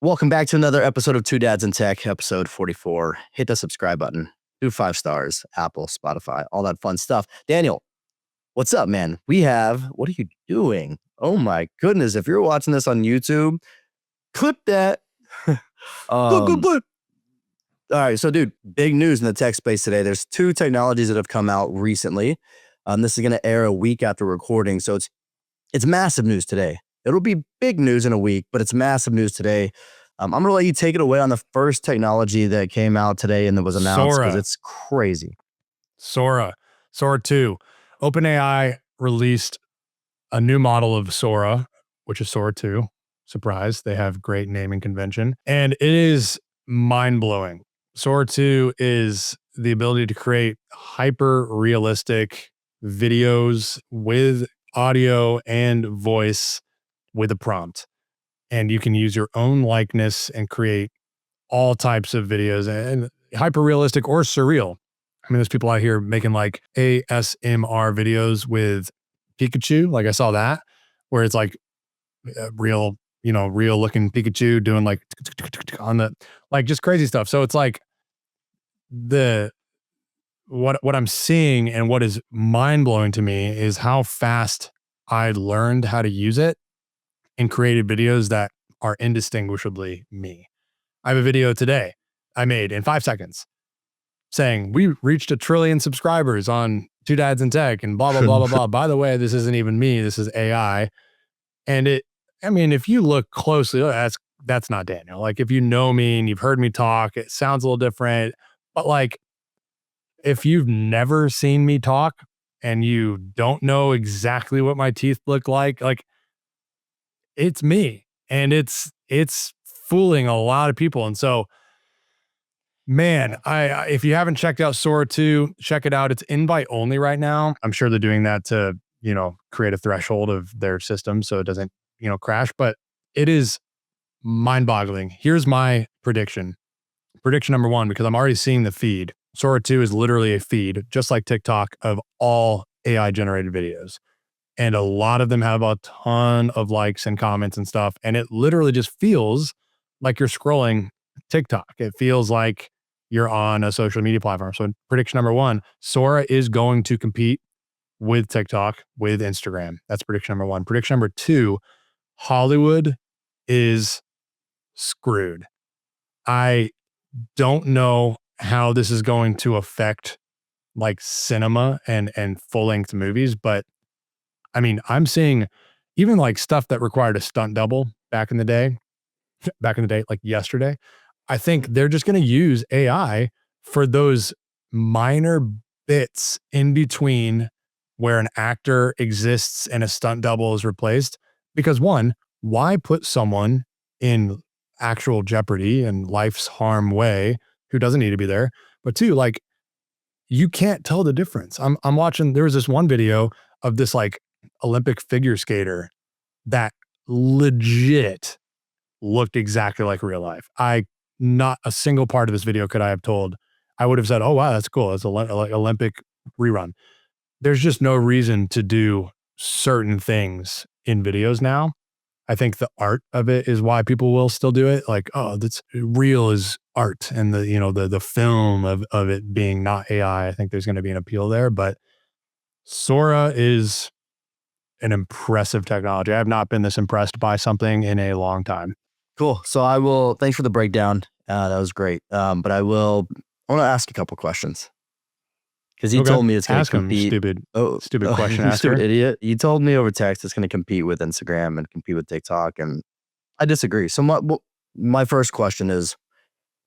Welcome back to another episode of Two Dads in Tech, episode 44. Hit the subscribe button. Do 5 stars, Apple, Spotify, all that fun stuff. Daniel, what's up, man? What are you doing? Oh my goodness. If you're watching this on YouTube, clip that. Clip. All right. So, dude, big news in the tech space today. There's 2 technologies that have come out recently. This is going to air a week after recording. So it's massive news today. It'll be big news in a week, but it's massive news today. I'm going to let you take it away on the first technology that came out today and that was announced because it's crazy. Sora 2. OpenAI released a new model of Sora, which is Sora 2. Surprise, they have great naming convention. And it is mind-blowing. Sora 2 is the ability to create hyper-realistic videos with audio and voice with a prompt. And you can use your own likeness and create all types of videos and hyper realistic or surreal. I mean, there's people out here making like ASMR videos with Pikachu. Like I saw that where it's like real looking Pikachu doing like on the, like just crazy stuff. So it's like what I'm seeing and what is mind blowing to me is how fast I learned how to use it and created videos that are indistinguishably me. I have a video today I made in 5 seconds saying we reached 1 trillion subscribers on Two Dads in Tech and blah, blah, blah, blah, blah. By the way, this isn't even me. This is AI. And if you look closely, that's not Daniel. Like if you know me and you've heard me talk, it sounds a little different. But like if you've never seen me talk and you don't know exactly what my teeth look like it's me, and it's fooling a lot of people. And so, man, if you haven't checked out Sora 2, check it out. It's invite only right now. I'm sure they're doing that to, create a threshold of their system so it doesn't, crash, but it is mind-boggling. Here's my prediction. Prediction number 1, because I'm already seeing the feed. Sora 2 is literally a feed, just like TikTok, of all AI generated videos. And a lot of them have a ton of likes and comments and stuff. And it literally just feels like you're scrolling TikTok. It feels like you're on a social media platform. So prediction number 1, Sora is going to compete with TikTok, with Instagram. That's prediction number 1. Prediction number 2, Hollywood is screwed. I don't know how this is going to affect like cinema and full-length movies, but I mean, I'm seeing even like stuff that required a stunt double back in the day, like yesterday. I think they're just going to use AI for those minor bits in between where an actor exists and a stunt double is replaced. Because 1, why put someone in actual jeopardy and life's harm way who doesn't need to be there? But 2, like you can't tell the difference. I'm watching, there was this one video of this like Olympic figure skater that legit looked exactly like real life. Not a single part of this video could I have told. I would have said, oh, wow, that's cool. It's an Olympic rerun. There's just no reason to do certain things in videos now. I think the art of it is why people will still do it. Like, oh, that's real is art. And the film of it being not AI, I think there's going to be an appeal there. But Sora is an impressive technology. I have not been this impressed by something in a long time. Cool. So thanks for the breakdown. That was great. But I want to ask a couple questions. Because you told me it's going to compete. Stupid question asker. Stupid idiot. You told me over text it's going to compete with Instagram and compete with TikTok, and I disagree. So my first question is,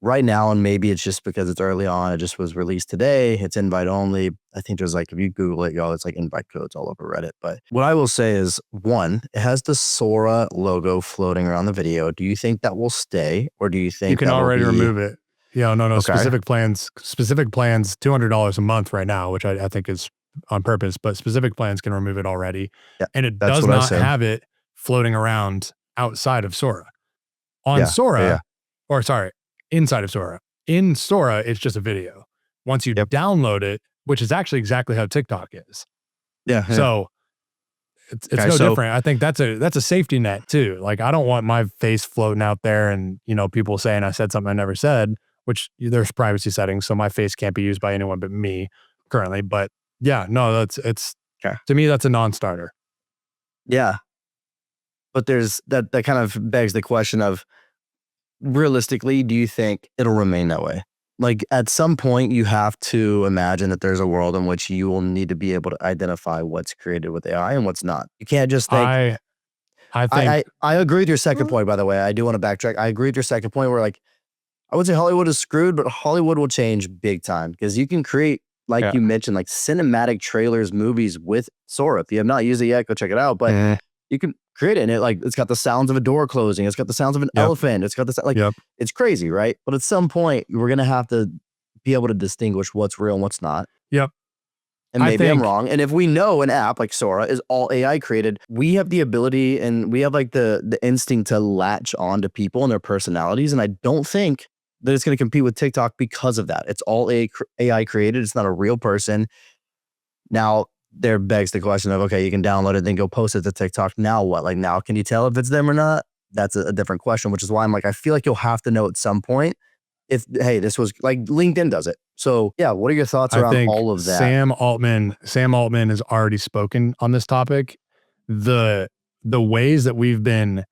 right now, and maybe it's just because it's early on, it just was released today, it's invite only. I think there's like, if you Google it, y'all, it's like invite codes all over Reddit. But what I will say is, 1, it has the Sora logo floating around the video. Do you think that will stay, or do you think you can already remove it? Yeah, no. Okay. Specific plans, $200 a month right now, which I think is on purpose, but specific plans can remove it already. Yeah, and it does not have it floating around outside of Sora. Inside of Sora. In Sora, it's just a video. Once you download it, which is actually exactly how TikTok is. Yeah. So it's Okay, no so different. I think that's a safety net too. Like, I don't want my face floating out there and, people saying I said something I never said, which there's privacy settings, so my face can't be used by anyone but me currently. But yeah, no, it's okay, to me, that's a non-starter. yeah, but there's that kind of begs the question of realistically, do you think it'll remain that way? Like at some point, you have to imagine that there's a world in which you will need to be able to identify what's created with AI and what's not. You can't just think. I I I think I, I agree with your second point. By the way, I do want to backtrack. I agree with your second point. Where like I would say Hollywood is screwed, but Hollywood will change big time because you can create, like yeah. you mentioned, like cinematic trailers, movies with Sora. If you have not used it yet, go check it out. But you can create it, and it's got the sounds of a door closing. It's got the sounds of an Yep. elephant. It's got the like Yep. it's crazy, right? But at some point, we're gonna have to be able to distinguish what's real and what's not. Yep. And I maybe I'm think wrong. And if we know an app like Sora is all AI created, we have the ability and we have like the instinct to latch on to people and their personalities. And I don't think that it's going to compete with TikTok because of that. It's all AI created. It's not a real person. Now, there begs the question of, okay, you can download it, then go post it to TikTok. Now what? Like now, can you tell if it's them or not? That's a different question, which is why I'm like, I feel like you'll have to know at some point if, hey, this was like LinkedIn does it. So yeah, what are your thoughts I around think all of that? Sam Altman has already spoken on this topic. The ways that we've been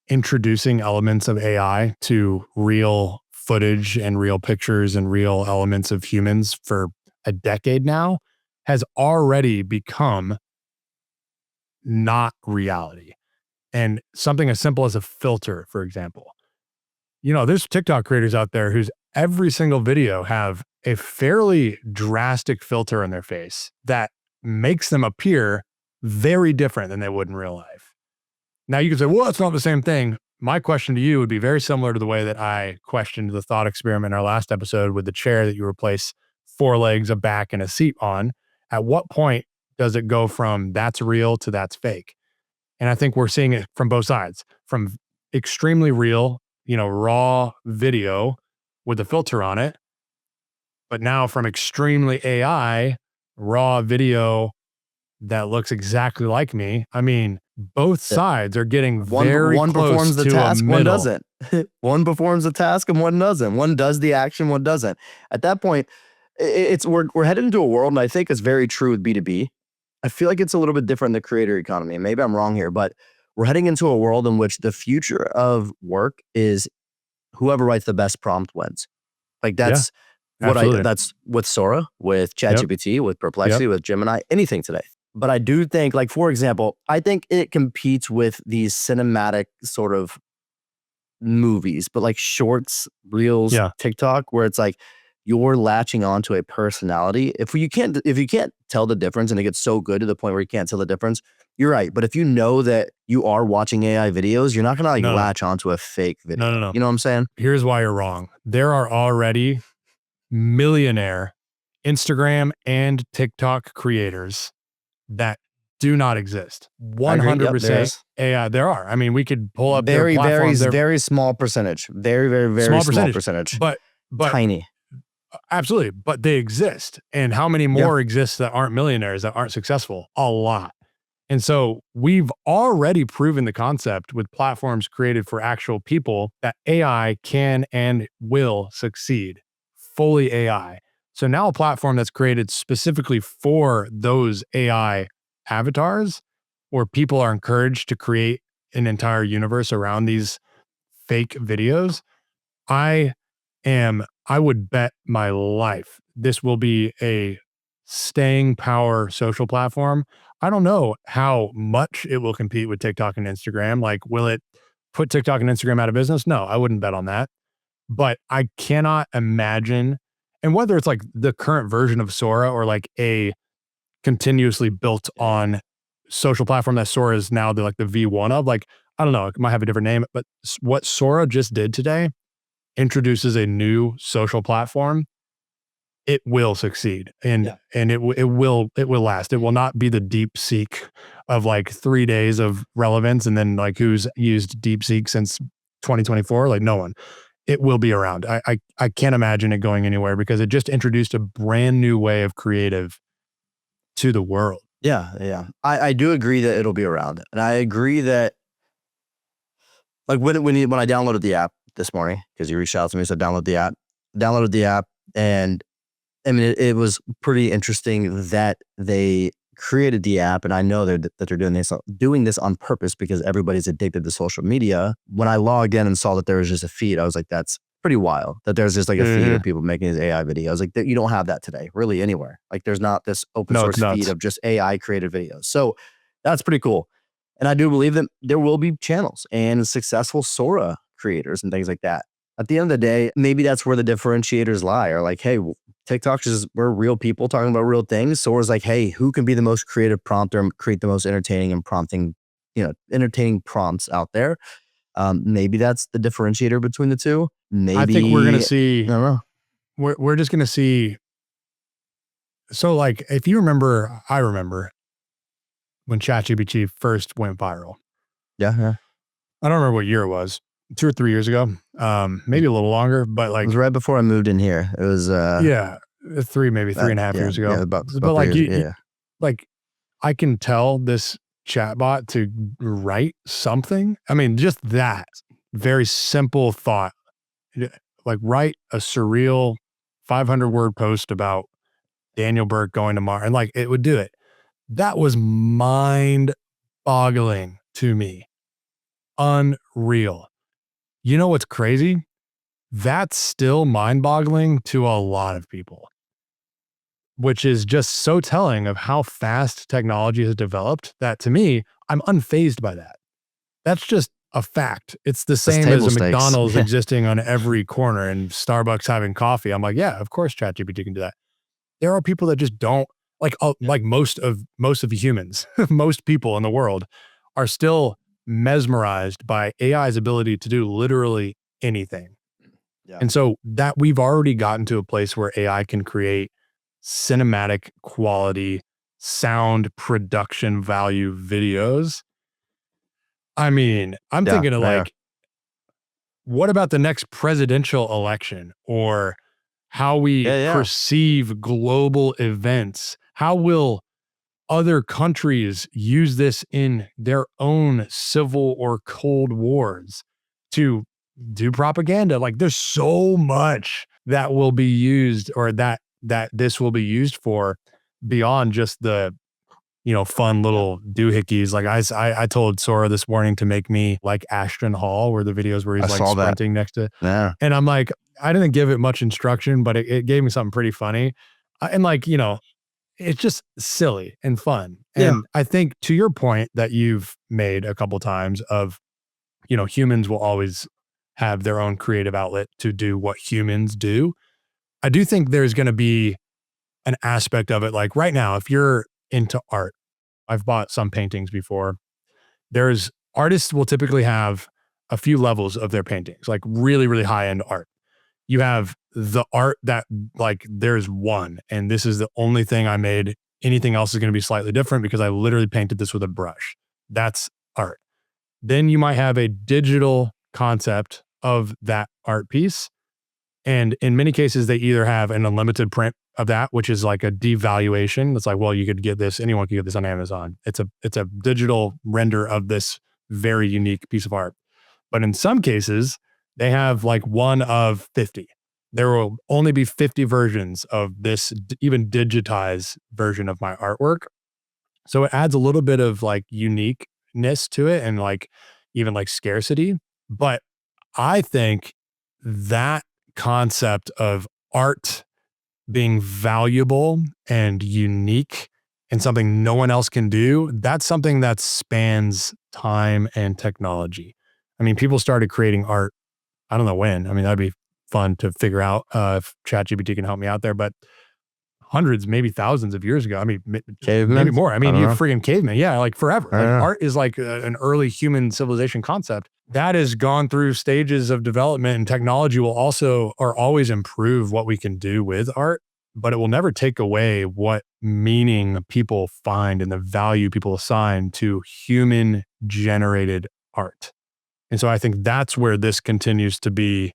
introducing elements of AI to real footage and real pictures and real elements of humans for a decade now has already become not reality. And something as simple as a filter, for example. There's TikTok creators out there whose every single video have a fairly drastic filter on their face that makes them appear very different than they would in real life. Now you can say, well, it's not the same thing. My question to you would be very similar to the way that I questioned the thought experiment in our last episode with the chair that you replace 4 legs, a back, and a seat on. At what point does it go from that's real to that's fake? And I think we're seeing it from both sides, from extremely real, raw video with a filter on it, but now from extremely AI, raw video that looks exactly like me. I mean, both sides are getting very One close performs the to a task, one middle. doesn't. One performs the task and one doesn't. One does the action, one doesn't. At that point, it's we're headed into a world, and I think it's very true with B2B. I feel like it's a little bit different in the creator economy. Maybe I'm wrong here, but we're heading into a world in which the future of work is whoever writes the best prompt wins. Like Yeah, absolutely. that's with Sora, with Yep. ChatGPT, with Yep. Perplexity, with Gemini, anything today. But I do think, like, for example, I think it competes with these cinematic sort of movies, but like shorts, reels, Yeah. TikTok, where it's like you're latching onto a personality. If you can't tell the difference and it gets so good to the point where you can't tell the difference, you're right. But if you know that you are watching AI videos, you're not gonna like No, no, latch onto a fake video. no, no, no. You know what I'm saying? Here's why you're wrong. There are already millionaire Instagram and TikTok creators that do not exist. I agree. Yep, there 100% is. AI. There are. I mean, we could pull up their platforms. They're Very small percentage. Very small small percentage, percentage. but Tiny. absolutely. But they exist. And how many Yeah. more exist that aren't millionaires, that aren't successful? A lot. And so we've already proven the concept with platforms created for actual people that AI can and will succeed, fully AI. So now a platform that's created specifically for those AI avatars, where people are encouraged to create an entire universe around these fake videos. I would bet my life this will be a staying power social platform. I don't know how much it will compete with TikTok and Instagram. Like, will it put TikTok and Instagram out of business? No, I wouldn't bet on that. But I cannot imagine, and whether it's like the current version of Sora or like a continuously built on social platform that Sora is now the V1 of, like, I don't know, it might have a different name, but what Sora just did today introduces a new social platform. It will succeed, and Yeah. it will last. It will not be the deep seek of like 3 days of relevance and then like who's used deep seek since 2024, like no one. It will be around. I can't imagine it going anywhere because it just introduced a brand new way of creative to the world. Yeah. I do agree that it'll be around. And I agree that like when I downloaded the app this morning, because you reached out to me, said downloaded the app, and I mean, it was pretty interesting that they created the app, and I know that they're doing this on purpose because everybody's addicted to social media. When I logged in and saw that there was just a feed, I was like, that's pretty wild that there's just like a feed of people making these AI videos. Like you don't have that today, really anywhere. Like there's not this open No, it's source feed nuts. of just AI created videos. So that's pretty cool. And I do believe that there will be channels and successful Sora creators and things like that. At the end of the day, maybe that's where the differentiators lie. Or like, hey, TikTok is we're real people talking about real things. Sora's like, hey, who can be the most creative prompter and create the most entertaining and entertaining prompts out there? Maybe that's the differentiator between the two. I think we're gonna Maybe I see. don't know. We're just gonna see. So, like, if you remember, I remember when ChatGPT first went viral. Yeah. I don't remember what year it was, 2 or 3 years ago, maybe a little longer, but It was like, right before I moved in here. It was yeah, 3, maybe 3.5 years yeah, ago. about But 3 like years ago. Yeah. like I can tell this chatbot to write something. I mean, just that very simple thought, yeah, like write a surreal 500-word post about Daniel Burke going to Mars, and like it would do it. That was mind boggling to me. Unreal. You know what's crazy? That's still mind boggling to a lot of people, which is just so telling of how fast technology has developed that to me, I'm unfazed by that. That's just a fact. It's the That's same as table a stakes. McDonald's Yeah. existing on every corner and Starbucks having coffee. I'm like, yeah, of course ChatGPT can do that. There are people that just don't like most of the humans, most people in the world are still mesmerized by AI's ability to do literally anything. Yeah. And so that we've already gotten to a place where AI can create cinematic quality, sound production value videos. I mean, I'm Yeah. thinking of Yeah. like, what about the next presidential election or how we Yeah. perceive global events? How will other countries use this in their own civil or cold wars to do propaganda? Like there's so much that will be used or that this will be used for beyond just the fun Yeah. little doohickeys. Like I told Sora this morning to make me like Ashton Hall, where the videos where I he's like saw that. sprinting next to, Yeah. and I'm like, I didn't give it much instruction, but it gave me something pretty funny. And like, it's just silly and fun. Yeah. And I think to your point that you've made a couple times of, humans will always have their own creative outlet to do what humans do. I do think there's going to be an aspect of it. Like right now, if you're into art, I've bought some paintings before. There's artists will typically have a few levels of their paintings, like really, really high end art. You have the art that like there's one, and this is the only thing I made. Anything else is going to be slightly different because I literally painted this with a brush. That's art. Then you might have a digital concept of that art piece. And in many cases, they either have an unlimited print of that, which is like a devaluation. It's like, well, you could get this, anyone could get this on Amazon. It's a digital render of this very unique piece of art. But in some cases, they have like one of 50. There will only be 50 versions of this even digitized version of my artwork. So it adds a little bit of like uniqueness to it and like even like scarcity. But I think that concept of art being valuable and unique and something no one else can do, that's something that spans time and technology. I mean, people started creating art. I don't know when. I mean, that'd be fun to figure out if ChatGPT can help me out there, but hundreds, maybe thousands of years ago. I mean, maybe Cavemen? more. I I mean, don't you know. freaking caveman. Yeah, like forever. I don't Like know. art is like an early human civilization concept that has gone through stages of development, and technology will also or always improve what we can do with art, but it will never take away what meaning people find and the value people assign to human generated art. And so I think that's where this continues to be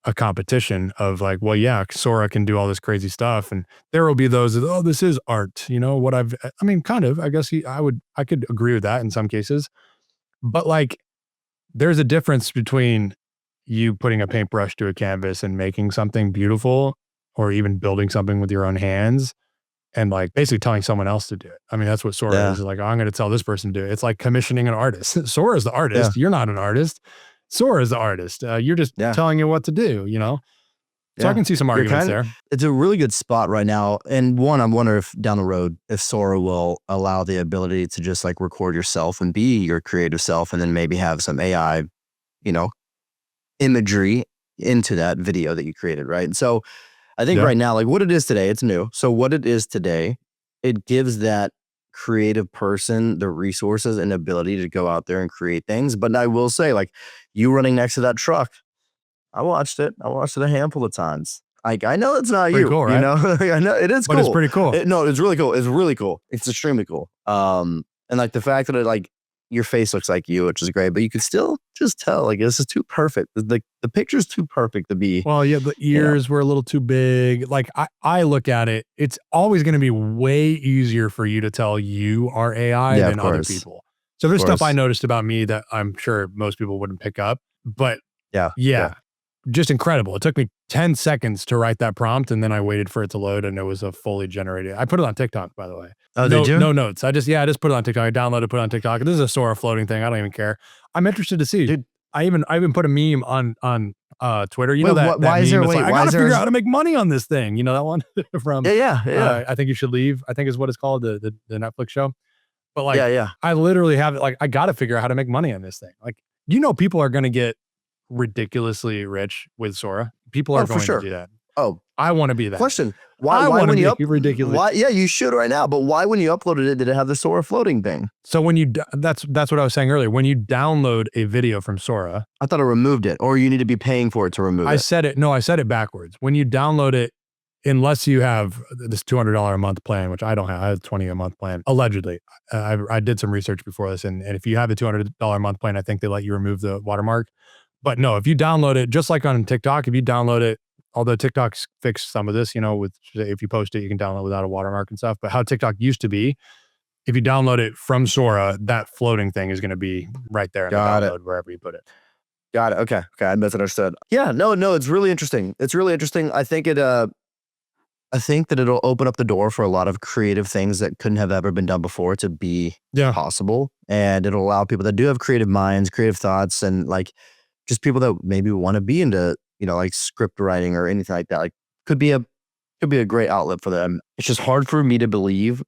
a competition of like, well, yeah, Sora can do all this crazy stuff, and there will be those that, oh, this is art. I mean, kind of. I guess I could agree with that in some cases, but like, there's a difference between you putting a paintbrush to a canvas and making something beautiful, or even building something with your own hands, and like basically telling someone else to do it. I mean, that's what Sora Yeah. is. Like, I'm going to tell this person to do it. It's like commissioning an artist. Sora is the Yeah. artist. You're not an artist. Sora is the artist. You're just Yeah. telling it what to do, So I can see some arguments there. It's a really good spot right now. And one, I wonder if down the road, if Sora will allow the ability to just like record yourself and be your creative self, and then maybe have some AI, imagery into that video that you created, right? And so I think right now, like what it is today, it's new. So what it is today, it gives that creative person the resources and ability to go out there and create things. But I will say, like, you running next to that truck, I watched it a handful of times. Like, I know it's not Pretty you, cool, right? I know it is But cool. it's pretty cool. No, it's really cool. It's really cool. It's extremely cool. And like the fact that like your face looks like you, which is great, but you can still just tell like this is too perfect. The picture's too perfect to be. Well, yeah, the ears were a little too big. Like I look at it, it's always going to be way easier for you to tell you are AI than other people. So there's stuff I noticed about me that I'm sure most people wouldn't pick up, but yeah, just incredible. It took me 10 seconds to write that prompt, and then I waited for it to load, and it was a fully generated. I put it on TikTok, by the way. Oh, did you? No notes. I just put it on TikTok. I downloaded, put it on TikTok. This is a Sora floating thing. I don't even care. I'm interested to see. Dude, I even put a meme on Twitter. You know that why is meme? there? Wait, like, I gotta figure out how to make money on this thing. You know that one from? Yeah. I think you should leave. I think is what it's called, the Netflix show. But like, yeah. I literally have it. Like, I got to figure out how to make money on this thing. Like, people are gonna get ridiculously rich with Sora. People are going to do that. Oh, I want to be that. Question: Why when you ridiculous? Why? Yeah, you should right now. But why when you uploaded it did it have the Sora floating thing? So when you that's what I was saying earlier. When you download a video from Sora, I thought it removed it, or you need to be paying for it to remove it. I said it backwards. When you download it, unless you have this $200 a month plan, which I don't have, I have a $20 a month plan. Allegedly, I did some research before this, and if you have the $200 a month plan, I think they let you remove the watermark. But no, if you download it, just like on TikTok, if you download it, although TikTok's fixed some of this, with if you post it, you can download without a watermark and stuff. But how TikTok used to be, if you download it from Sora, that floating thing is going to be right there in the download wherever you put it. Got it. Okay. I misunderstood. Yeah. No. It's really interesting. I think I think that it'll open up the door for a lot of creative things that couldn't have ever been done before to be possible, and it'll allow people that do have creative minds, creative thoughts, and like just people that maybe want to be into like script writing or anything like that. Like could be a great outlet for them. It's just hard for me to believe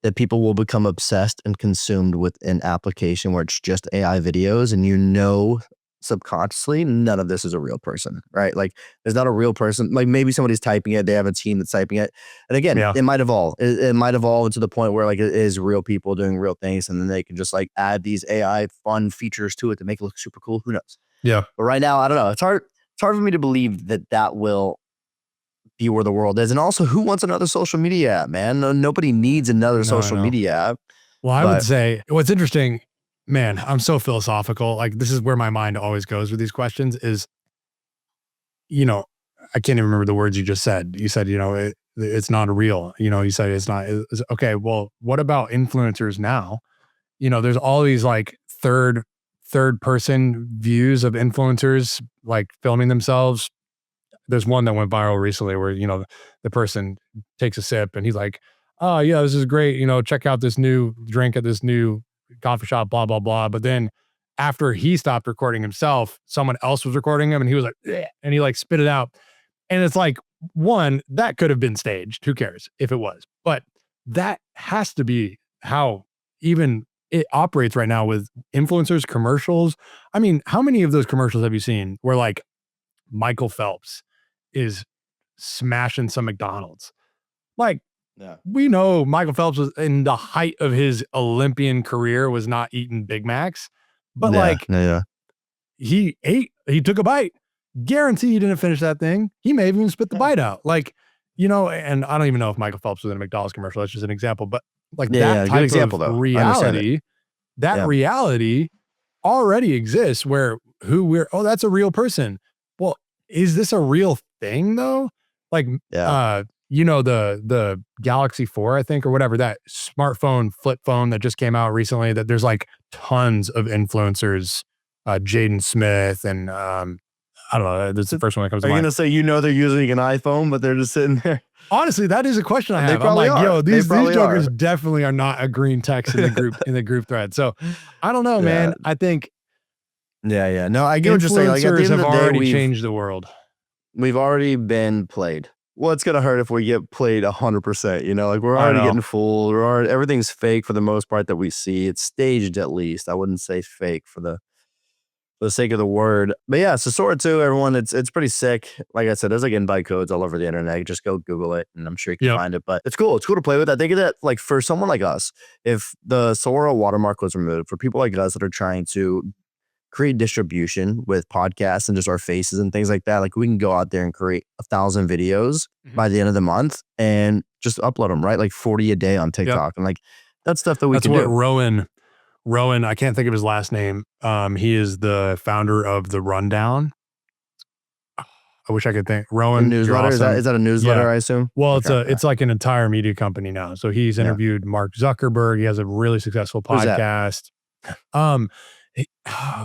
that people will become obsessed and consumed with an application where it's just AI videos, and subconsciously none of this is a real person, right? Like there's not a real person. Like maybe somebody's typing it, they have a team that's typing it, and again, it might evolve. It might evolve to the point where like it is real people doing real things, and then they can just like add these AI fun features to it to make it look super cool. Who knows? Yeah. But right now, I don't know. It's hard for me to believe that will be where the world is. And also, who wants another social media app, man? Nobody needs another social media app. Well, I would say what's interesting, man, I'm so philosophical. Like this is where my mind always goes with these questions is, I can't even remember the words you just said. You said, it's not real. You said it's not. Okay, well, what about influencers now? There's all these like third person views of influencers like filming themselves. There's one that went viral recently where, the person takes a sip and he's like, oh yeah, this is great. Check out this new drink at this new coffee shop, blah, blah, blah. But then after he stopped recording himself, someone else was recording him and he was like, "Bleh," and he like spit it out. And it's like, one, that could have been staged. Who cares if it was? But that has to be how even it operates right now with influencers, commercials. I mean, how many of those commercials have you seen where like Michael Phelps is smashing some McDonald's? Like, we know Michael Phelps was in the height of his Olympian career was not eating Big Macs, but he took a bite. Guarantee he didn't finish that thing. He may have even spit the bite out. Like, and I don't even know if Michael Phelps was in a McDonald's commercial. That's just an example, but like that type example, of reality, reality already exists where that's a real person. Well, is this a real thing though? Like, Yeah. the Galaxy 4, I think, or whatever, that smartphone flip phone that just came out recently, that there's like tons of influencers, Jaden Smith and I don't know. That's the first one that comes to Are you mind. gonna say they're using an iPhone, but they're just sitting there? Honestly, that is a question I They have. I'm probably like, are. yo, They these probably jokers are. definitely are not agreeing text in the group thread. So I don't know, Yeah. man. I think Yeah. No, I get what you're saying. Like at the influencers end have of the day, already changed the world. we've already been played. What's gonna hurt if we get played 100%? Like we're I already know. getting fooled. Everything's fake for the most part that we see. It's staged at least. I wouldn't say fake for the sake of the word. But yeah, so Sora 2, everyone, it's pretty sick. Like I said, there's like invite codes all over the internet. Just go Google it and I'm sure you can Yep. find it. But it's cool. It's cool to play with. I think that like for someone like us, if the Sora watermark was removed, for people like us that are trying to create distribution with podcasts and just our faces and things like that, like we can go out there and create 1,000 videos by the end of the month and just upload them, right? Like 40 a day on Yep. TikTok. And like that's stuff that we That's can what do. Rowan, I can't think of his last name. He is the founder of the Rundown. I wish I could think. A Rowan, you're newsletter? awesome. Is that a newsletter, Yeah. I assume? Well, Okay. it's like an entire media company now. So he's Yeah. interviewed Mark Zuckerberg. He has a really successful Who's that? podcast.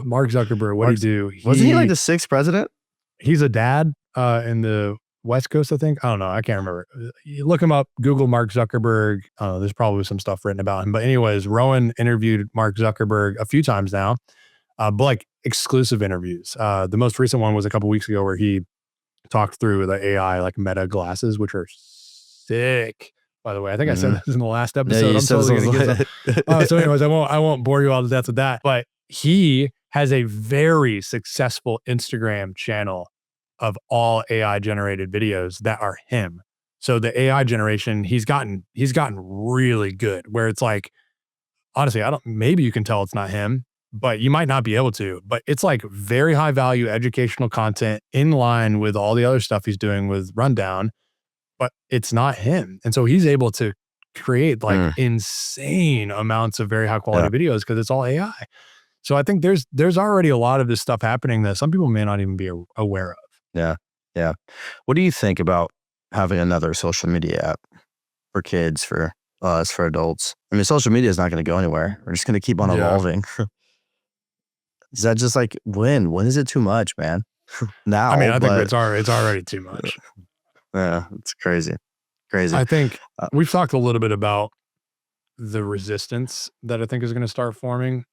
Mark Zuckerberg, what do Mark's- he do? Wasn't he like the 6th president? He's a dad in the West Coast, I think. I don't know. I can't remember. You look him up, Google Mark Zuckerberg. There's probably some stuff written about him. But anyways, Rowan interviewed Mark Zuckerberg a few times now, but like exclusive interviews. The most recent one was a couple weeks ago where he talked through the AI like Meta glasses, which are sick. By the way, I think I said this in the last episode. I'm totally gonna get some. So, anyways, I won't bore you all to death with that. But he has a very successful Instagram channel of all AI generated videos that are him. So the AI generation, he's gotten really good. Where it's like, honestly, maybe you can tell it's not him, but you might not be able to. But it's like very high value educational content in line with all the other stuff he's doing with Rundown, but it's not him. And so he's able to create like insane amounts of very high quality videos because it's all AI. So I think there's already a lot of this stuff happening that some people may not even be aware of. Yeah. What do you think about having another social media app for kids, for us, for adults? I mean, social media is not going to go anywhere. We're just going to keep on evolving. Is that just like when? When is it too much, man? Now, I mean, I think it's already too much. Yeah, it's crazy. I think we've talked a little bit about the resistance that I think is going to start forming.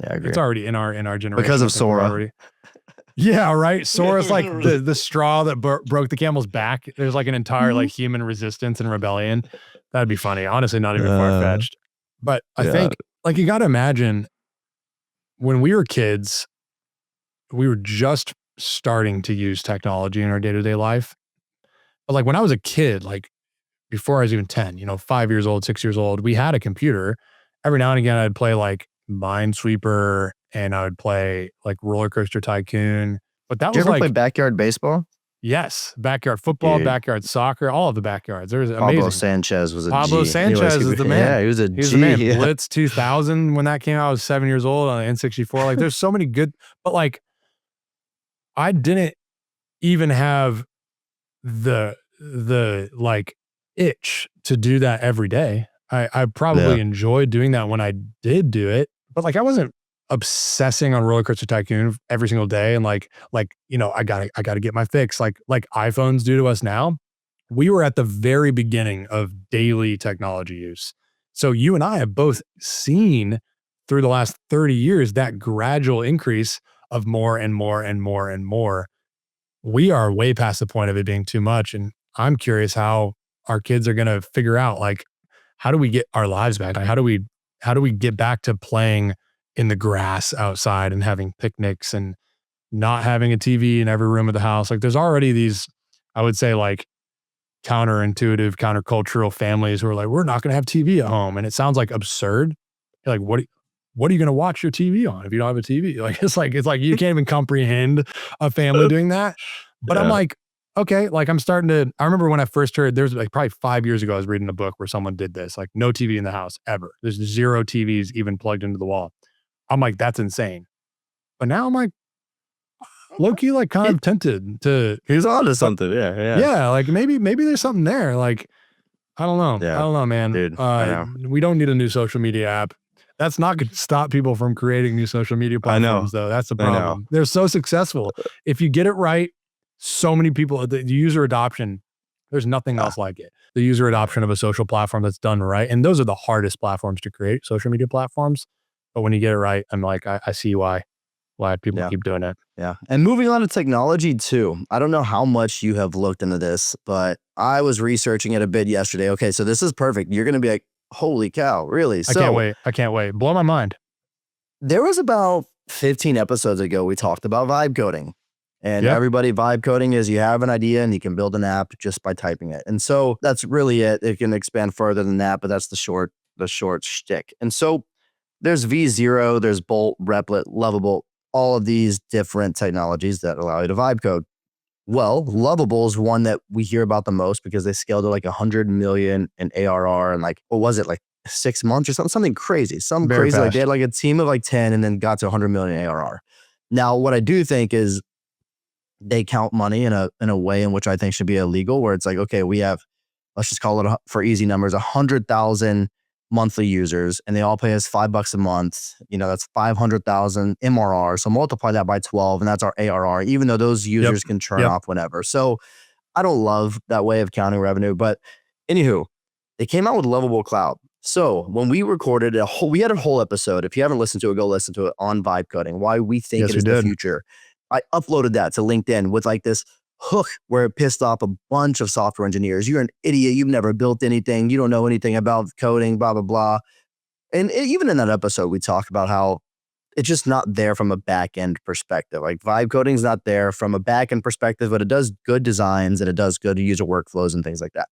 Yeah, I agree. It's already in our generation Because of Sora. Yeah, right. Sora's like the straw that broke the camel's back. There's like an entire like human resistance and rebellion. That'd be funny. Honestly, not even far fetched. But I think like you got to imagine when we were kids, we were just starting to use technology in our day-to-day life. But like when I was a kid, like before I was even 10, 5 years old, 6 years old, we had a computer. Every now and again, I'd play like Minesweeper and I would play like Roller Coaster Tycoon. But that Did you was ever like, play backyard baseball? yes, backyard football, Dude. backyard soccer, all of the backyards. There was Pablo amazing. Sanchez was a Pablo G. Sanchez is the man. Yeah, he was a He was G. the man. Yeah. Blitz 2000, when that came out, I was 7 years old on the N64. Like there's so many good, but like I didn't even have the like itch to do that every day. I probably enjoyed doing that when I did do it, but like I wasn't obsessing on Roller Coaster Tycoon every single day and like I gotta get my fix like iPhones do to us now. We were at the very beginning of daily technology use. So you and I have both seen through the last 30 years that gradual increase of more and more and more and more. We are way past the point of it being too much. And I'm curious how our kids are going to figure out, like, how do we get our lives back? Like, how do we get back to playing in the grass outside and having picnics and not having a TV in every room of the house? Like there's already these, I would say like counterintuitive, countercultural families who are like, we're not going to have TV at home. And it sounds like absurd. You're like, what are you going to watch your TV on if you don't have a TV? Like, it's like you can't even comprehend a family doing that. But I'm like, okay, like I remember when I first heard, there's like probably 5 years ago, I was reading a book where someone did this, like no TV in the house ever. There's 0 TVs even plugged into the wall. I'm like, that's insane. But now I'm like, low key, like kind of tempted to, He's on to but something. Yeah, yeah, yeah, like maybe there's something there. Like, I don't know. I yeah, don't know, man. dude. I know. We don't need a new social media app. That's not going to stop people from creating new social media I know. platforms, though. That's the I know. problem. They're so successful. If you get it right, so many people, the user adoption, there's nothing Yeah, else like it. The user adoption of a social platform that's done right. And those are the hardest platforms to create, social media platforms. But when you get it right, I'm like, I see why people yeah. keep doing it. Yeah. And moving on to technology too. I don't know how much you have looked into this, but I was researching it a bit yesterday. Okay, so this is perfect. You're going to be like, holy cow, really? I can't So wait. I can't wait. Blow my mind. there was about 15 episodes ago, we talked about vibe coding. And Yep. everybody, vibe coding is you have an idea and you can build an app just by typing it. And so that's really it. It can expand further than that, but that's the short shtick. And so there's V0, there's Bolt, Replit, Lovable, all of these different technologies that allow you to vibe code. Well, Lovable is one that we hear about the most because they scaled to like 100 million in ARR and like, what was it, like 6 months or something crazy, some Very crazy. Like they fast. had like a team of like 10 and then got to 100 million ARR. Now, what I do think is they count money in a way in which I think should be illegal, where it's like, okay, we have, let's just call it for easy numbers, 100,000 monthly users, and they all pay us $5 a month. You know, that's 500,000 MRR. So multiply that by 12, and that's our ARR. Even though those Yep. users can churn Yep. off whenever. So I don't love that way of counting revenue, but anywho, they came out with Lovable Cloud. So when we recorded we had a whole episode. If you haven't listened to it, go listen to it on vibe coding. Why we think it Yes, we is the did. future. I uploaded that to LinkedIn with like this hook where it pissed off a bunch of software engineers. You're an idiot. You've never built anything. You don't know anything about coding. Blah blah blah. And even in that episode, we talk about how it's just not there from a back end perspective. Like vibe coding is not there from a back end perspective, but it does good designs and it does good user workflows and things like that.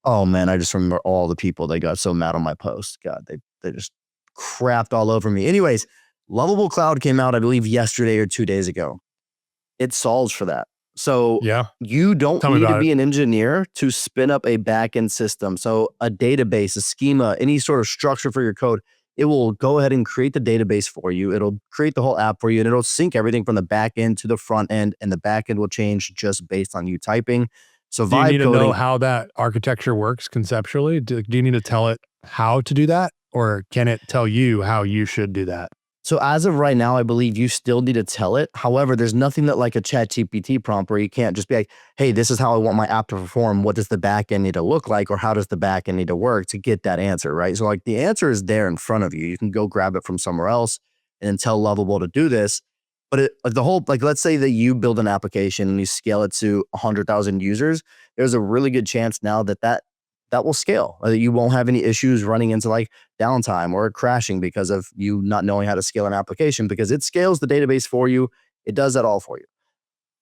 Oh man, I just remember all the people that got so mad on my post. God, they just crapped all over me. Anyways, Lovable Cloud came out, I believe, yesterday or 2 days ago. It solves for that. So Yeah. you don't Tell me need to about it. be an engineer to spin up a backend system. So a database, a schema, any sort of structure for your code, it will go ahead and create the database for you. It'll create the whole app for you, and it'll sync everything from the back end to the front end, and the back end will change just based on you typing. So Do you need vibe to know coding, how that architecture works conceptually? Do you need to tell it how to do that? Or can it tell you how you should do that? so as of right now, I believe you still need to tell it. However, there's nothing that like a chat GPT prompt where you can't just be like, hey, this is how I want my app to perform. What does the backend need to look like? Or how does the backend need to work to get that answer, right? So like the answer is there in front of you. You can go grab it from somewhere else and then tell Lovable to do this. But like the whole, like, let's say that you build an application and you scale it to 100,000 users. There's a really good chance now that will scale. That you won't have any issues running into like downtime or crashing because of you not knowing how to scale an application, because it scales the database for you. It does that all for you.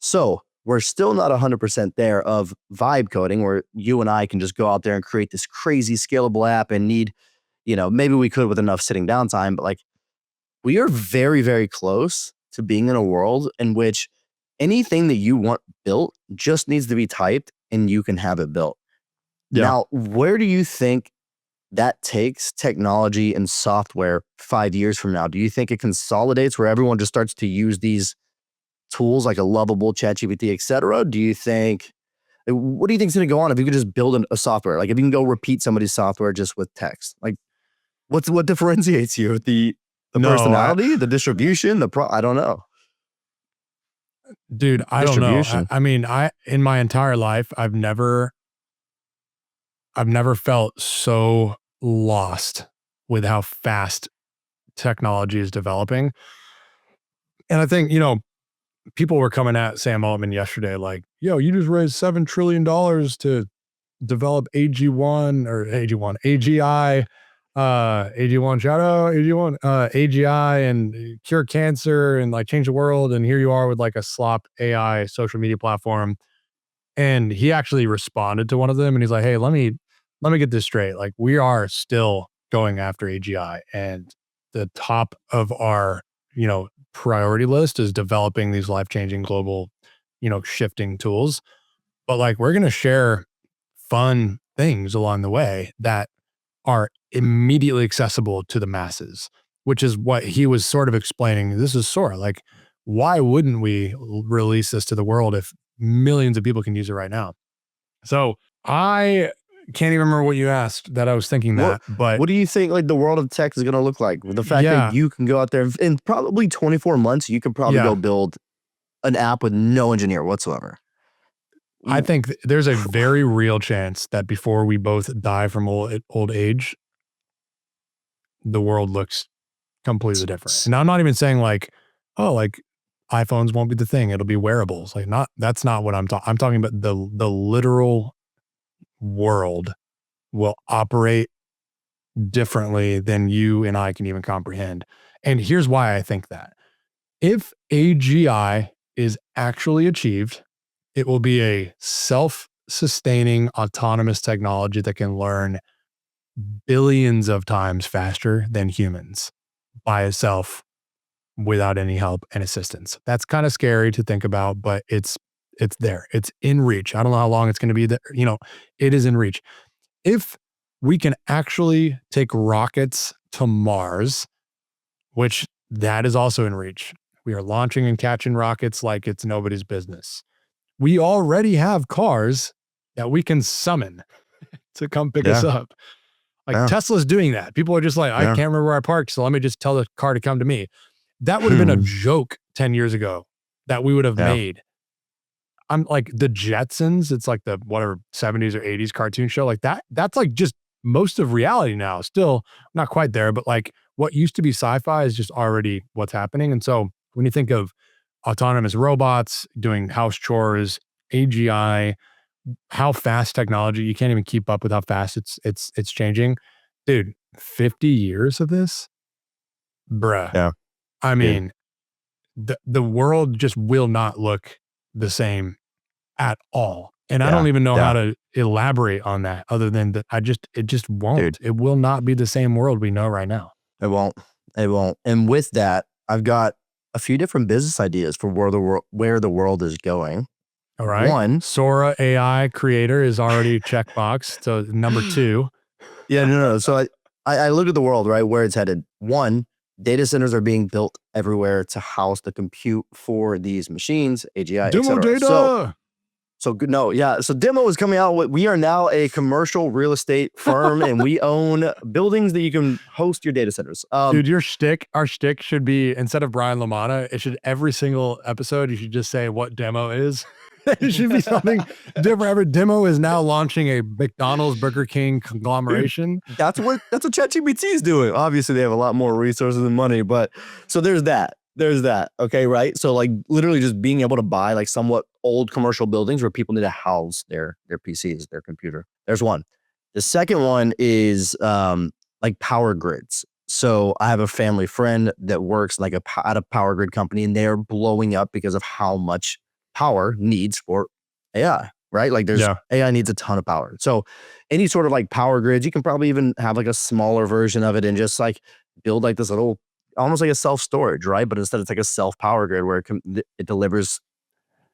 So we're still not 100% there of vibe coding where you and I can just go out there and create this crazy scalable app and need, maybe we could with enough sitting down time, but like we are very, very close to being in a world in which anything that you want built just needs to be typed and you can have it built. Yeah. Now, where do you think that takes technology and software 5 years from now? Do you think it consolidates where everyone just starts to use these tools like a Lovable, ChatGPT, et cetera? What do you think is going to go on if you could just build a software? Like if you can go repeat somebody's software just with text, like what differentiates you? The No, personality, the distribution, I don't know. dude, I don't know. Distribution. I mean, in my entire life, I've never felt so lost with how fast technology is developing. And I think, people were coming at Sam Altman yesterday, like, yo, you just raised $7 trillion to develop AG1 or AG1, AGI, AG1 shadow, AG1, AGI and cure cancer and like change the world. And here you are with like a slop AI social media platform. And he actually responded to one of them and he's like, hey, let me get this straight. Like we are still going after AGI and the top of our, priority list is developing these life-changing global, shifting tools. But like we're going to share fun things along the way that are immediately accessible to the masses, which is what he was sort of explaining. This is Sora. Like why wouldn't we release this to the world if millions of people can use it right now? So I can't even remember what you asked that I was thinking that, but What do you think like the world of tech is going to look like? With the fact yeah, that you can go out there in probably 24 months, you could probably go yeah. build an app with no engineer whatsoever. I think there's a very real chance that before we both die from old age, the world looks completely different. And I'm not even saying like, oh, like iPhones won't be the thing. It'll be wearables. Like that's not what I'm talking. I'm talking about the literal world will operate differently than you and I can even comprehend. And here's why I think that. If AGI is actually achieved, it will be a self-sustaining autonomous technology that can learn billions of times faster than humans by itself without any help and assistance. That's kind of scary to think about, but it's there. It's in reach. I don't know how long it's going to be there. It is in reach. If we can actually take rockets to Mars, which that is also in reach. We are launching and catching rockets like it's nobody's business. We already have cars that we can summon to come pick us Yeah. up. Like Yeah. Tesla's doing that. People are just like, I Yeah. can't remember where I parked, so let me just tell the car to come to me. That would have been a joke 10 years ago that we would have Yeah. made. I'm like the Jetsons, it's like the whatever 70s or 80s cartoon show like that. That's like just most of reality now. Still not quite there, but like what used to be sci-fi is just already what's happening. And so when you think of autonomous robots doing house chores, AGI, how fast technology, you can't even keep up with how fast it's changing. Dude, 50 years of this? Bruh. Yeah. I Dude. mean, the world just will not look the same at all. And I don't even know how to elaborate on that other than that it just won't. Dude. It will not be the same world we know right now. It won't. It won't. And with that, I've got a few different business ideas for where the world is going. All right. One, Sora AI creator is already checkbox. So number 2. Yeah, no. So I look at the world, right, where it's headed. One, data centers are being built everywhere to house the compute for these machines, AGI, et Demo cetera. data. So good. No, yeah. So Demo is coming out. We are now a commercial real estate firm, and we own buildings that you can host your data centers. Dude, our shtick should be, instead of Brian LaManna, it should every single episode, you should just say what Demo is. It should be something different. Demo is now launching a McDonald's Burger King conglomeration. Dude, that's what ChatGPT is doing. Obviously, they have a lot more resources and money, but so there's that. Okay, right? So like literally just being able to buy like somewhat old commercial buildings where people need to house their PCs, their computer. There's one. The second one is like power grids. So I have a family friend that works like at a power grid company, and they're blowing up because of how much power needs for AI, right? Like AI needs a ton of power. So any sort of like power grids, you can probably even have like a smaller version of it and just like build like this little, almost like a self-storage, right? But instead it's like a self-power grid where it delivers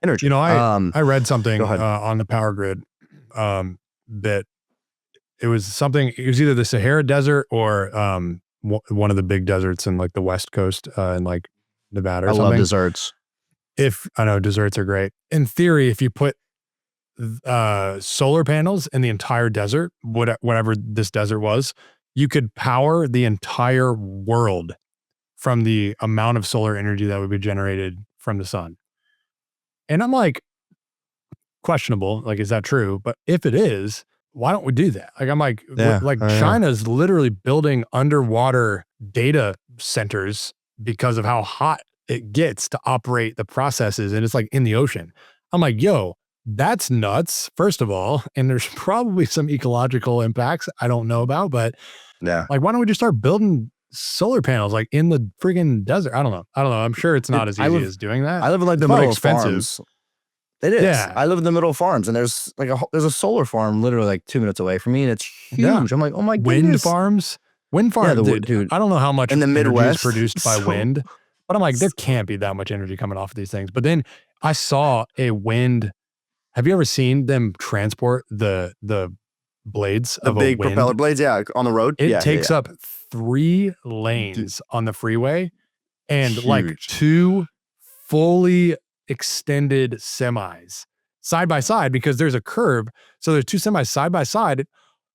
energy. I read something Go ahead. on the power grid that it was either the Sahara Desert or one of the big deserts in like the West Coast in like Nevada or something. I love desserts. I know desserts are great. In theory, if you put solar panels in the entire desert, whatever this desert was, you could power the entire world from the amount of solar energy that would be generated from the sun. And I'm like, questionable. Like, is that true? But if it is, why don't we do that? Like, I'm like, China's literally building underwater data centers because of how hot it gets to operate the processes. And it's like in the ocean. I'm like, yo, that's nuts, first of all. And there's probably some ecological impacts I don't know about, but like, why don't we just start building solar panels like in the friggin' desert? I don't know. I'm sure it's not as easy as doing that. I live in like the middle of farms. It is. Yeah. I live in the middle of farms, and there's like there's a solar farm literally like 2 minutes away from me, and it's huge. Yeah. I'm like, oh my goodness. Wind farms, dude. I don't know how much in the Midwest is produced by wind, but I'm like, there can't be that much energy coming off of these things. But then I saw a wind. Have you ever seen them transport the blades of a big wind? propeller blades? Yeah, on the road. It takes up 3 lanes on the freeway and huge. like 2 fully extended semis side by side because there's a curb. So there's two semis side by side.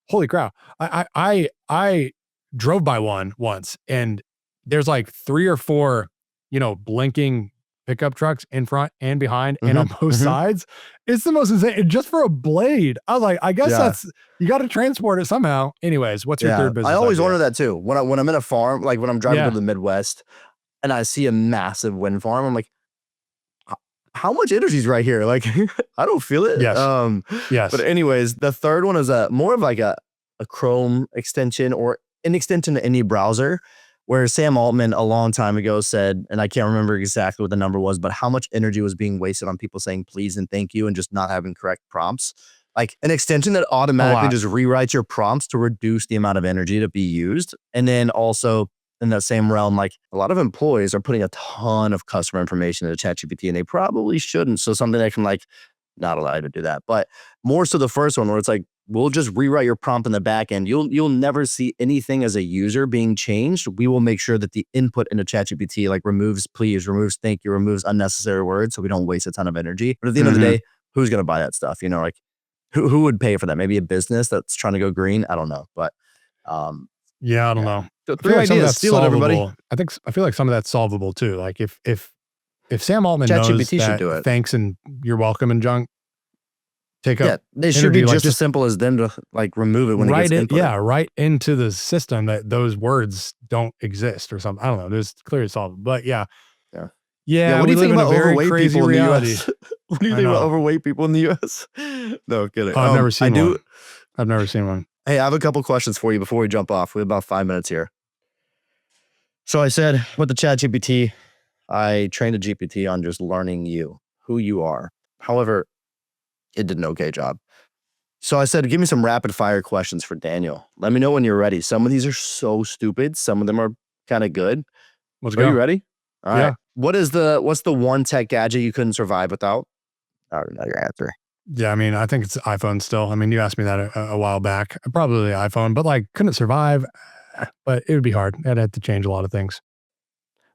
Holy crap. I drove by one once and there's like 3 or 4, blinking pickup trucks in front and behind and on both sides. It's the most insane. Just for a blade. I was like, I guess you got to transport it somehow. Anyways, what's your third business I always idea? wonder that too. When I'm in a farm, like when I'm driving to the Midwest and I see a massive wind farm, I'm like, how much energy is right here? Like, I don't feel it. Yes. Yes. But anyways, the third one is more of like a Chrome extension or an extension to any browser, where Sam Altman a long time ago said, and I can't remember exactly what the number was, but how much energy was being wasted on people saying please and thank you and just not having correct prompts. Like an extension that automatically just rewrites your prompts to reduce the amount of energy to be used. And then also in that same realm, like a lot of employees are putting a ton of customer information into ChatGPT and they probably shouldn't. So something that can like not allow you to do that. But more so the first one where it's like, we'll just rewrite your prompt in the back end. You'll never see anything as a user being changed. We will make sure that the input into ChatGPT like removes please, removes thank you, removes unnecessary words so we don't waste a ton of energy. But at the end of the day, who's going to buy that stuff? Like who would pay for that? Maybe a business that's trying to go green. I don't know. But I don't know. So 3 ideas. Steal it, everybody. I feel like some of that's solvable too. Like if Sam Altman knows that do it. Thanks and you're welcome and junk take up. They should be just as simple as them to like remove it when it gets input. Yeah, right into the system that those words don't exist or something. I don't know. There's clearly solvable. But yeah. What do you think about overweight people in the reality. US? What do you think about overweight people in the US? No, kidding. I've never seen one. I've never seen one. Hey, I have a couple questions for you before we jump off. We have about 5 minutes here. So I said with the ChatGPT, I trained a GPT on just learning you, who you are. However, it did an okay job. So I said, give me some rapid fire questions for Daniel. Let me know when you're ready. Some of these are so stupid. Some of them are kind of good. Let's go. Are you ready? All right. What's the one tech gadget you couldn't survive without? I already know your answer. Yeah, I mean, I think it's iPhone still. I mean, you asked me that a while back. Probably iPhone, but like couldn't survive. But it would be hard. I'd have to change a lot of things.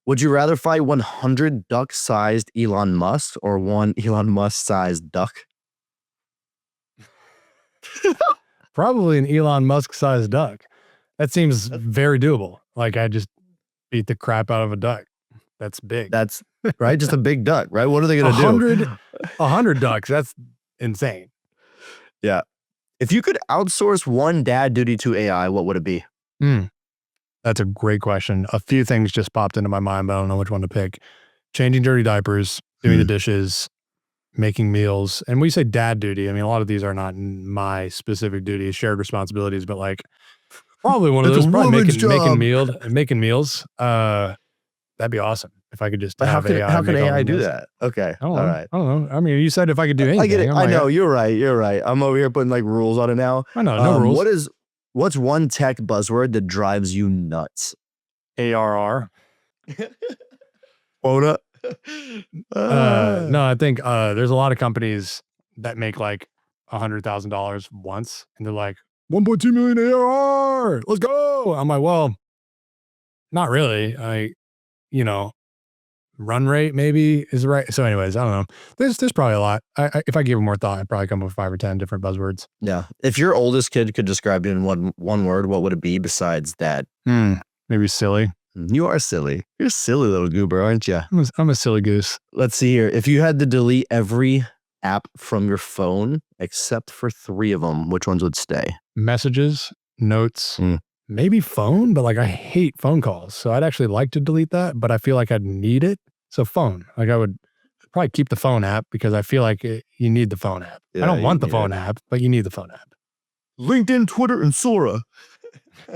Would you rather fight 100 duck-sized Elon Musk or one Elon Musk-sized duck? Probably an Elon Musk-sized duck. That seems very doable. Like I just beat the crap out of a duck. That's big. That's right. Just a big duck, right? What are they going to do? 100 ducks. That's insane. Yeah. If you could outsource one dad duty to AI, what would it be? That's a great question. A few things just popped into my mind, but I don't know which one to pick. Changing dirty diapers, doing the dishes, making meals. And we say dad duty. I mean, a lot of these are not my specific duties, shared responsibilities, but like probably one of those, probably making meals. That'd be awesome if I could just have AI. How can AI do that? Okay. All right. I don't know. I mean, you said if I could do anything. I get it. I know. You're right. I'm over here putting like rules on it now. I know. No rules. What's one tech buzzword that drives you nuts? ARR. Quota. No, I think there's a lot of companies that make like $100,000 once and they're like 1.2 million ARR. Let's go. I'm like, well, not really. Run rate maybe is right. So anyways, I don't know. There's probably a lot. If I gave it more thought, I'd probably come up with 5 or 10 different buzzwords. Yeah. If your oldest kid could describe it in one word, what would it be besides that? Maybe silly. You are silly. You're a silly little goober, aren't you? I'm a silly goose. Let's see here. If you had to delete every app from your phone except for 3 of them, which ones would stay? Messages, notes, maybe phone, but like I hate phone calls. So I'd actually like to delete that, but I feel like I'd need it. So phone, like I would probably keep the phone app because I feel like you need the phone app. I don't want the phone app, but you need the phone app. LinkedIn, Twitter, and Sora.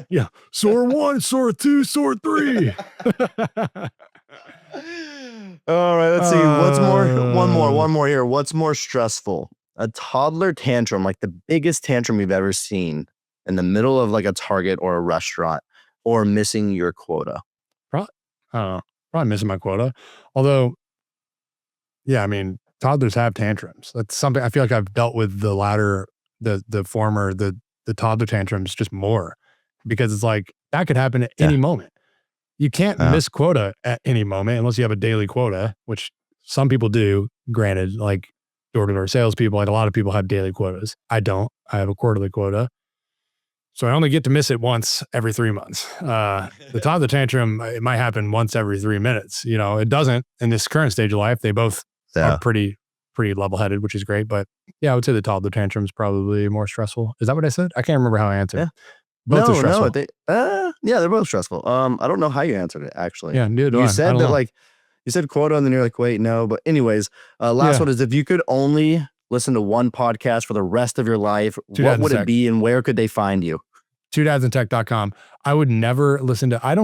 Yeah. Sora 1, Sora 2, Sora 3. All right, let's see. What's more? One more here. What's more stressful? A toddler tantrum, like the biggest tantrum you've ever seen in the middle of like a Target or a restaurant, or missing your quota? Probably missing my quota. Although, yeah, I mean, toddlers have tantrums. That's something I feel like I've dealt with the latter, the former, the toddler tantrums just more because it's like that could happen at any moment. You can't miss quota at any moment unless you have a daily quota, which Some people do, granted, like door-to-door salespeople, like a lot of people have daily quotas. I don't. I have a quarterly quota. So I only get to miss it once every 3 months. The toddler tantrum, it might happen once every 3 minutes. You know, it doesn't in this current stage of life. They both are pretty level-headed, which is great. But yeah, I would say the toddler tantrum is probably more stressful. Is that what I said? I can't remember how I answered. Yeah. Both are stressful. Yeah, they're both stressful. I don't know how you answered it actually. Yeah, neither do I. You said I don't that know. like you said quota, and then you're like, wait, no. But anyways, last one is, if you could only listen to one podcast for the rest of your life, what would it be, and where could they find you? twodadsinTech.com. I would never listen to, I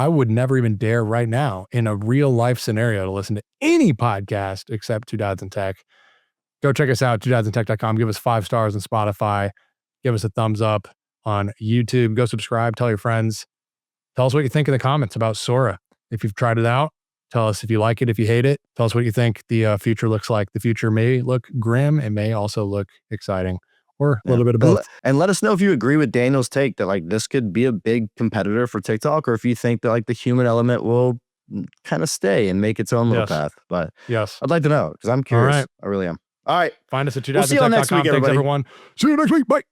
would never even dare right now in a real life scenario to listen to any podcast except Two Dads in Tech. Go check us out, twodadsinTech.com. Give us 5 stars on Spotify. Give us a thumbs up on YouTube. Go subscribe. Tell your friends. Tell us what you think in the comments about Sora. If you've tried it out, tell us if you like it, if you hate it. Tell us what you think the future looks like. The future may look grim. It may also look exciting, or a little bit of both. And let us know if you agree with Daniel's take that like this could be a big competitor for TikTok, or if you think that like the human element will kind of stay and make its own little path. But I'd like to know, because I'm curious. I really am. All right. Find us at We'll see you all next week, Thanks, everyone. See you next week. Bye.